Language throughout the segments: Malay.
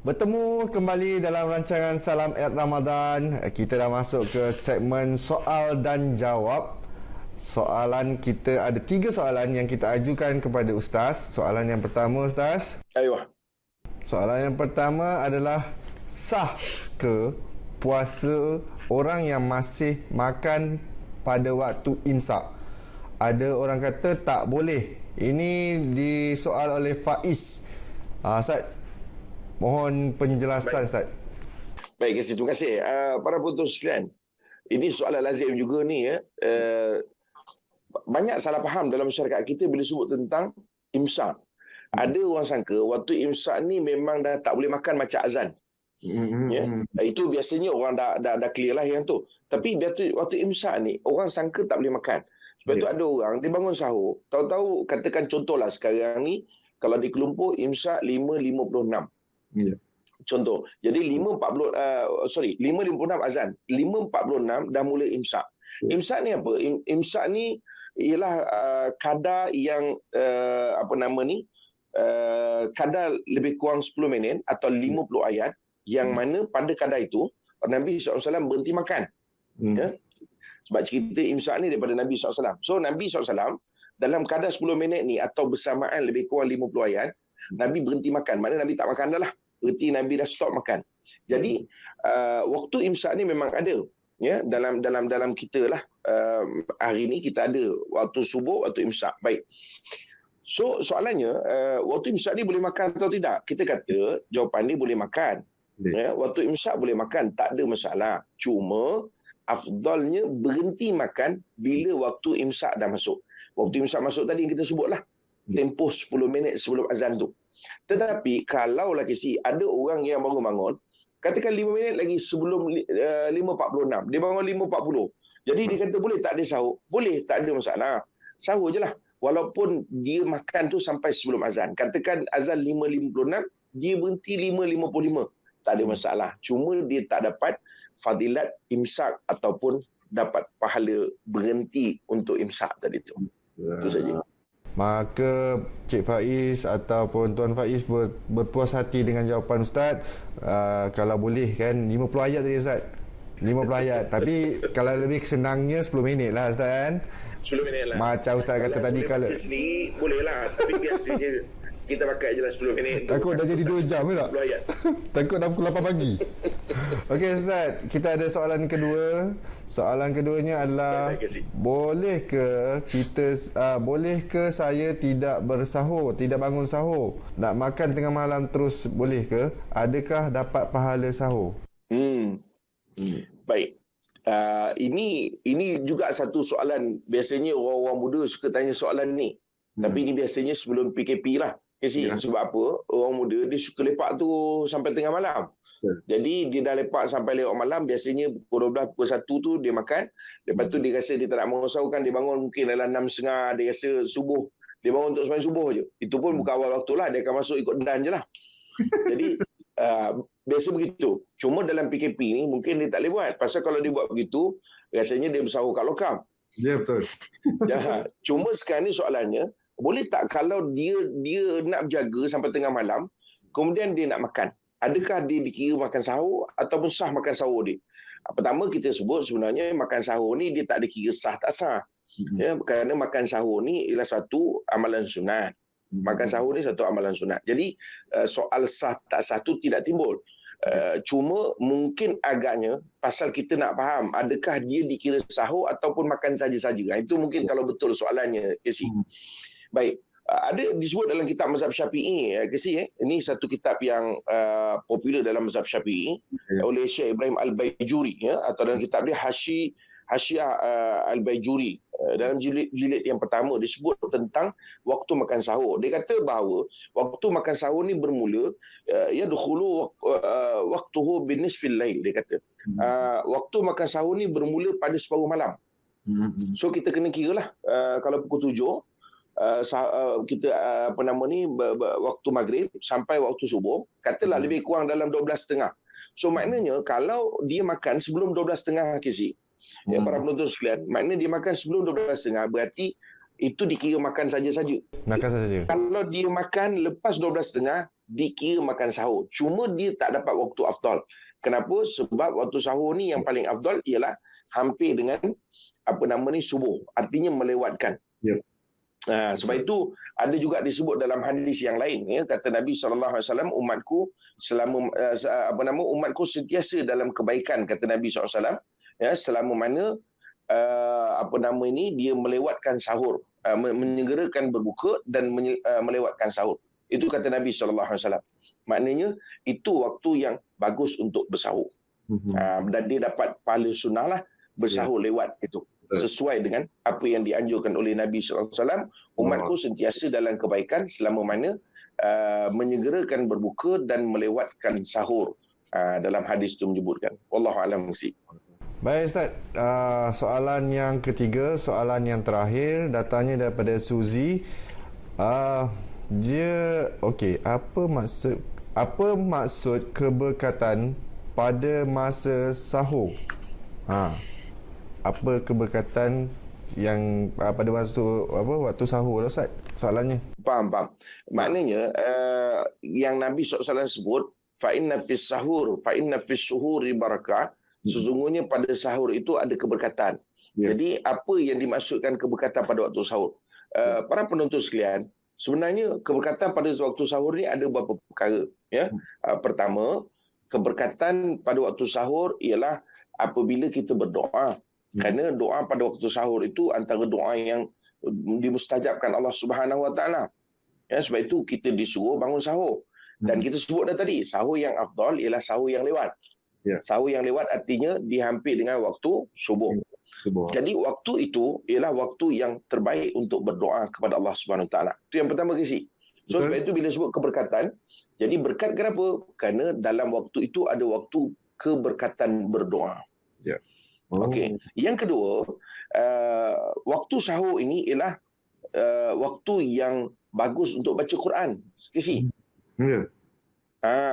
Bertemu kembali dalam rancangan Salam Eid Ramadan. Kita dah masuk ke segmen soal dan jawab. Soalan kita ada 3 soalan yang kita ajukan kepada Ustaz. Soalan yang pertama, Ustaz. Ayuh. Soalan yang pertama adalah, sah ke puasa orang yang masih makan pada waktu imsak? Ada orang kata tak boleh. Ini disoal oleh Faiz. Ustaz, mohon penjelasan, Ustaz. Baik, terima kasih. Para penonton sekalian, ini soalan lazim juga ni ya. Banyak salah faham dalam masyarakat kita bila sebut tentang imsak. Ada orang sangka waktu imsak ni memang dah tak boleh makan macam azan. Ya. Itu biasanya orang dah clear lah yang tu. Tapi waktu imsak ni orang sangka tak boleh makan. Sebab tu ada orang dia bangun sahur, tahu-tahu katakan contohlah sekarang ni kalau di kelompok imsak 5.56. Ya. Contoh. Jadi 5.56 azan. 5.46 dah mula imsak. Imsak ni apa? Imsak ni ialah kadar yang kadar lebih kurang 10 minit atau 50 ayat yang mana pada kadar itu Nabi SAW berhenti makan. Ya? Sebab cerita imsak ni daripada Nabi SAW. So Nabi SAW dalam kadar 10 minit ni atau bersamaan lebih kurang 50 ayat, Nabi berhenti makan. Maknanya Nabi tak makan dah lah. Berarti Nabi dah stop makan. Jadi waktu imsak ni memang ada. Ya, dalam kita lah. Hari ni kita ada waktu subuh, waktu imsak. Baik. So soalannya, waktu imsak ni boleh makan atau tidak? Kita kata jawapan ni boleh makan. Ya, waktu imsak boleh makan, tak ada masalah. Cuma afdalnya berhenti makan bila waktu imsak dah masuk. Waktu imsak masuk tadi yang kita sebutlah. Tempoh 10 minit sebelum azan tu. Tetapi kalau ada orang yang baru bangun, katakan 5 minit lagi sebelum 5.46, dia bangun 5.40. Jadi dia kata boleh tak ada sahur? Boleh, tak ada masalah. Sahur je lah. Walaupun dia makan tu sampai sebelum azan. Katakan azan 5.56, dia berhenti 5.55. Tak ada masalah. Cuma dia tak dapat fadilat imsak ataupun dapat pahala berhenti untuk imsak tadi tu. Itu saja. Maka Cik Faiz ataupun Tuan Faiz berpuas hati dengan jawapan Ustaz. Kalau boleh kan 50 ayat tadi, Ustaz. 50 ayat. Tapi kalau lebih senangnya 10 minit lah, Ustaz kan. 10 minit lah. Macam Ustaz kata tadi, kalau sendiri boleh lah. Tapi biasanya kita pakai je lah 10 minit. Takut dah jadi 2 jam ke tak? 10 ayat. Takut dah pukul 8 pagi. Okey, Ustaz, kita ada soalan kedua. Soalan keduanya adalah, bolehkah saya tidak bersahur, tidak bangun sahur, nak makan tengah malam terus, boleh ke? Adakah dapat pahala sahur? Baik. Ini juga satu soalan. Biasanya orang-orang muda suka tanya soalan ni. Tapi ini biasanya sebelum PKP lah. Sebab apa? Orang muda dia suka lepak tu sampai tengah malam. Jadi dia dah lepak sampai lewat malam, biasanya pukul 12, pukul 1 tu dia makan. Lepas tu dia rasa dia tak nak bangun sahur kan, dia bangun mungkin dalam 6.30, dia rasa subuh. Dia bangun untuk sembahyang subuh je. Itu pun bukan awal waktu lah, dia akan masuk ikut dan je lah. Jadi biasa begitu. Cuma dalam PKP ni mungkin dia tak boleh buat. Pasal kalau dia buat begitu, rasanya dia bersahur kat lokam. Ya, betul. Cuma sekarang ni soalannya, boleh tak kalau dia nak berjaga sampai tengah malam, kemudian dia nak makan? Adakah dia dikira makan sahur ataupun sah makan sahur dia? Pertama kita sebut sebenarnya makan sahur ni dia tak dikira sah tak sah. Ya, kerana makan sahur ni ialah satu amalan sunat. Makan sahur ni satu amalan sunat. Jadi soal sah tak sah tu tidak timbul. Cuma mungkin agaknya pasal kita nak faham adakah dia dikira sahur ataupun makan saja-saja. Itu mungkin kalau betul soalannya, Casey. Baik. Ada disebut dalam kitab mazhab Syafi'i, ini satu kitab yang popular dalam mazhab Syafi'i oleh Syekh Ibrahim Al-Baijuri, ya, atau dalam kitab dia Hasyiah Al-Baijuri. Dalam jilid yang pertama disebut tentang waktu makan sahur. Dia kata bahawa waktu makan sahur ni bermula yadkhulu waqtuhu binisfil lail, dia kata. Waktu makan sahur ni bermula pada separuh malam. So kita kena kiralah kalau pukul 7 kita waktu maghrib sampai waktu subuh, katalah lebih kurang dalam 12.30. So maknanya kalau dia makan sebelum 12.30 KC, ya, para penonton sekalian, maknanya dia makan sebelum 12.30, berarti itu dikira makan saja-saja. Makan saja. Kalau dia makan lepas 12.30, dikira makan sahur. Cuma dia tak dapat waktu afdal. Kenapa? Sebab waktu sahur ni yang paling afdal ialah hampir dengan subuh. Artinya melewatkan. Ya. Sebab itu ada juga disebut dalam hadis yang lain, ya, kata Nabi SAW, umatku selama umatku sentiasa dalam kebaikan, kata Nabi SAW, ya, selama mana dia melewatkan sahur, menyegerakan berbuka dan melewatkan sahur. Itu kata Nabi SAW. Maknanya itu waktu yang bagus untuk bersahur. Dan dia dapat pahala sunnah lah bersahur lewat itu. Sesuai dengan apa yang dianjurkan oleh Nabi SAW, umatku sentiasa dalam kebaikan selama mana menyegerakan berbuka dan melewatkan sahur. Dalam hadis itu menyebutkan. Wallahu a'lam bishawab. Baik Ustaz, soalan yang ketiga, soalan yang terakhir datangnya daripada Suzy. Dia apa maksud keberkatan pada masa sahur? Apa keberkatan yang pada waktu sahur lah Ustaz? Soalannya. Faham. Maknanya yang Nabi SAW sebut, fa inna fis suhuri barakah. Sesungguhnya pada sahur itu ada keberkatan. Jadi apa yang dimaksudkan keberkatan pada waktu sahur? Para penonton sekalian, sebenarnya keberkatan pada waktu sahur ni ada beberapa perkara. Ya. Pertama, keberkatan pada waktu sahur ialah apabila kita berdoa. Kerana doa pada waktu sahur itu antara doa yang dimustajabkan Allah Subhanahu Wa Taala. Ya, sebab itu kita disuruh bangun sahur. Dan kita sebut dah tadi, sahur yang afdal ialah sahur yang lewat. Sahur yang lewat artinya dihampir dengan waktu subuh. Jadi waktu itu ialah waktu yang terbaik untuk berdoa kepada Allah Subhanahu Wa Taala. Itu yang pertama kisi. So sebab itu bila sebut keberkatan, jadi berkat kenapa? Kerana dalam waktu itu ada waktu keberkatan berdoa. Ya. Okey. Yang kedua, waktu sahur ini ialah waktu yang bagus untuk baca Quran. Kisi. Ya.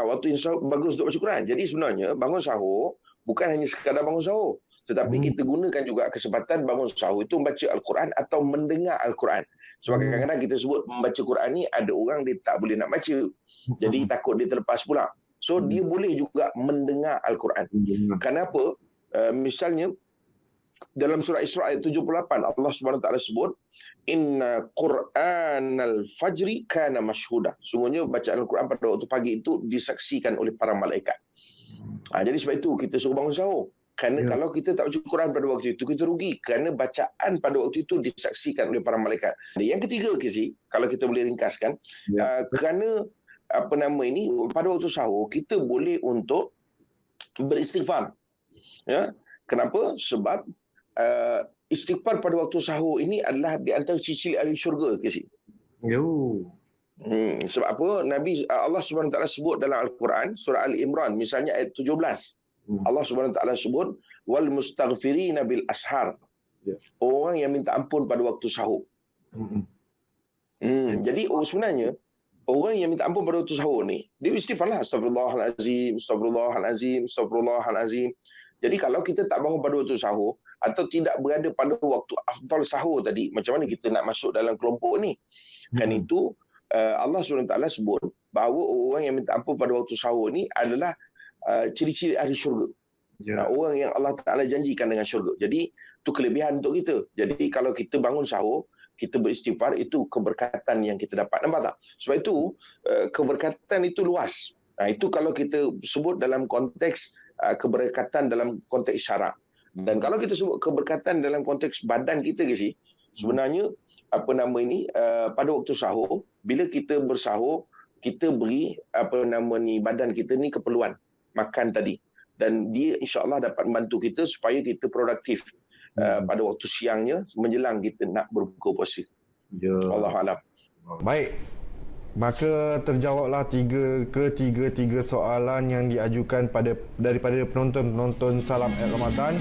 Waktu yang bagus untuk baca Quran. Jadi sebenarnya bangun sahur bukan hanya sekadar bangun sahur, tetapi kita gunakan juga kesempatan bangun sahur itu membaca Al-Quran atau mendengar Al-Quran. Sebab kadang-kadang kita sebut membaca Quran ni ada orang dia tak boleh nak baca. Jadi takut dia terlepas pula. So dia boleh juga mendengar Al-Quran. Kenapa? Misalnya dalam surah Isra ayat 78 Allah Subhanahu Wa Taala sebut inna Qur'anal fajri kana mashhuda. Sungguhnya bacaan Al-Quran pada waktu pagi itu disaksikan oleh para malaikat. Jadi sebab itu kita suruh bangun sahur. Kerana kalau kita tak baca Quran pada waktu itu kita rugi kerana bacaan pada waktu itu disaksikan oleh para malaikat. Yang ketiga kalau kita boleh ringkaskan, kerana pada waktu sahur kita boleh untuk beristighfar. Ya, kenapa? Sebab istighfar pada waktu sahur ini adalah di antara ciri-ciri ahli syurga. Sebab apa? Allah Subhanahu Wa Taala sebut dalam Al-Quran surah Ali Imran misalnya ayat 17. Allah Subhanahu Wa Taala sebut wal mustaghfirina bil ashar. Orang yang minta ampun pada waktu sahur. Jadi sebenarnya orang yang minta ampun pada waktu sahur ni dia istighfarlah, astagfirullahalazim, astagfirullahalazim, astagfirullahalazim. Jadi kalau kita tak bangun pada waktu sahur atau tidak berada pada waktu afdal sahur tadi, macam mana kita nak masuk dalam kelompok ni? Kan itu Allah SWT sebut bahawa orang yang minta ampun pada waktu sahur ni adalah ciri-ciri ahli syurga. Orang yang Allah Ta'ala janjikan dengan syurga. Jadi itu kelebihan untuk kita. Jadi kalau kita bangun sahur, kita beristighfar, itu keberkatan yang kita dapat. Nampak tak? Sebab itu keberkatan itu luas. Itu kalau kita sebut dalam konteks keberkatan dalam konteks syarak. Dan kalau kita sebut keberkatan dalam konteks badan kita sebenarnya pada waktu sahur, bila kita bersahur, kita beri badan kita ni keperluan makan tadi. Dan dia insya-Allah dapat membantu kita supaya kita produktif pada waktu siangnya menjelang kita nak berbuka puasa. Wallahu a'lam. Baik. Maka terjawablah ketiga soalan yang diajukan daripada penonton-penonton Salam Ramadan.